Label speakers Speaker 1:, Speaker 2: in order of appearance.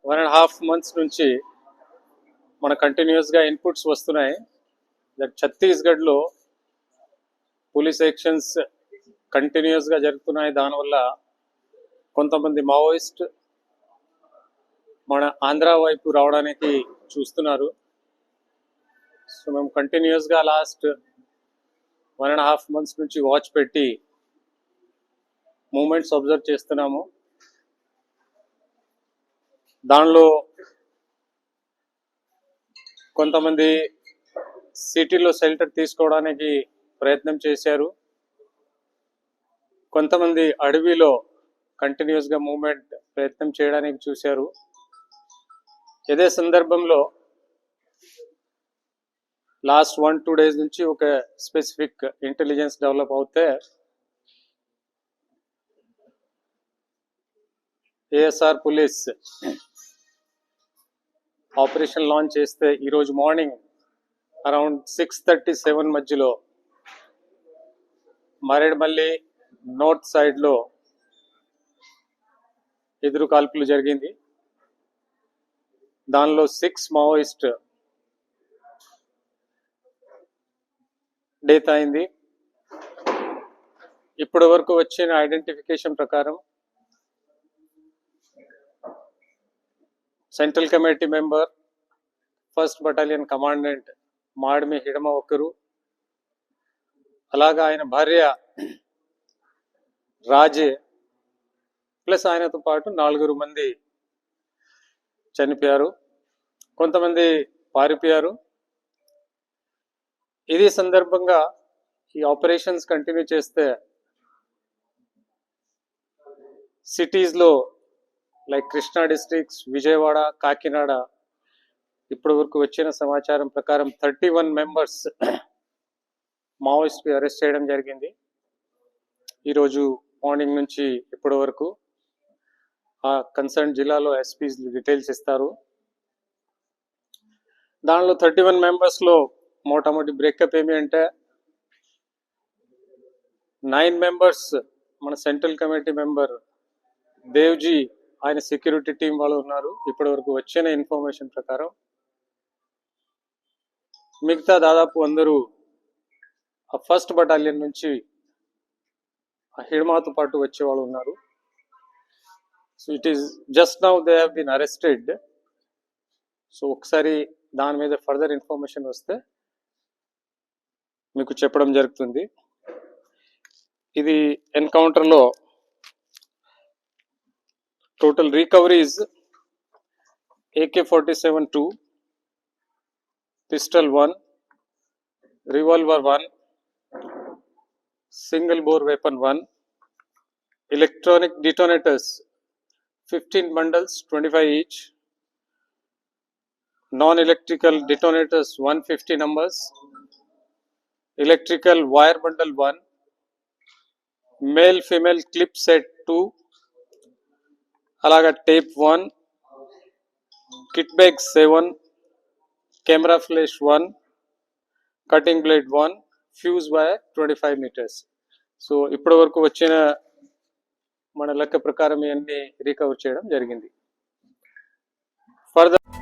Speaker 1: 1.5 months నుంచి మన కంటిన్యూస్గా ఇన్పుట్స్ వస్తున్నాయి. దట్ ఛత్తీస్గఢ్లో పోలీస్ యాక్షన్స్ కంటిన్యూస్గా జరుగుతున్నాయి. దానివల్ల కొంతమంది మావోయిస్ట్ మన ఆంధ్ర వైపు రావడానికి చూస్తున్నారు. సో మేము కంటిన్యూస్గా లాస్ట్ 1.5 months నుంచి వాచ్ పెట్టి మూమెంట్స్ అబ్జర్వ్ చేస్తున్నాము. దానిలో కొంతమంది సిటీలో షెల్టర్ తీసుకోవడానికి ప్రయత్నం చేశారు. కొంతమంది అడవిలో కంటిన్యూస్గా మూమెంట్ ప్రయత్నం చేయడానికి చూశారు. ఇదే సందర్భంలో లాస్ట్ 1-2 days నుంచి ఒక స్పెసిఫిక్ ఇంటెలిజెన్స్ డెవలప్ అవుతే ఏఎస్ఆర్ పోలీస్ ఆపరేషన్ లాంచ్ చేస్తే ఈరోజు మార్నింగ్ అరౌండ్ 6:37 మధ్యలో మరేడుమల్లి నార్త్ సైడ్లో ఎదురు కాల్పులు జరిగింది. దానిలో 6 మావోయిస్ట్ డెత్ అయింది. ఇప్పటి వరకు వచ్చిన ఐడెంటిఫికేషన్ ప్రకారం central committee member 1st battalion commandant Madimi Hidma ఒకరు, అలాగా ఆయన భార్య రాజే ప్లస్ ఆయనతో పాటు 4 మంది చనిపోయారు. కొంతమంది పారిపోయారు. ఇది సందర్భంగా ఈ ఆపరేషన్స్ కంటిన్యూ చేస్తే సిటీస్లో లైక్ కృష్ణా డిస్ట్రిక్ట్స్, విజయవాడ, కాకినాడ ఇప్పటి వరకు వచ్చిన సమాచారం ప్రకారం 31 members మావోయిస్ట్ని అరెస్ట్ చేయడం జరిగింది. ఈరోజు మార్నింగ్ నుంచి ఇప్పటి వరకు ఆ కన్సర్న్ జిల్లాలో ఎస్పీస్ డీటెయిల్స్ ఇస్తారు. దానిలో 31 members మోటామోటి బ్రేకప్ ఏమి అంటే 9 members మన సెంట్రల్ కమిటీ మెంబర్ దేవ్జీ ఆయన సెక్యూరిటీ టీం వాళ్ళు ఉన్నారు. ఇప్పటి వరకు వచ్చిన ఇన్ఫర్మేషన్ ప్రకారం మిగతా దాదాపు అందరూ ఆ 1st బటాలియన్ నుంచి ఆ హిడ్మాతో పాటు వచ్చేవాళ్ళు ఉన్నారు. So it is just now they have been arrested. So ఒకసారి దాని మీద ఫర్దర్ ఇన్ఫర్మేషన్ వస్తే మీకు చెప్పడం జరుగుతుంది. ఇది ఎన్కౌంటర్లో total recoveries AK-47 2, pistol 1, revolver 1, single bore weapon 1, electronic detonators 15 bundles 25 each, non-electrical detonators 150 numbers, electrical wire bundle 1, male female clip set 2, అలాగా tape 1, kit bag 7, camera flash 1, cutting blade 1, fuse wire 25 meters. So ఇప్పటి వరకు వచ్చిన మన లెక్క ప్రకారం ఇవన్నీ recover చేయడం జరిగింది. ఫర్దర్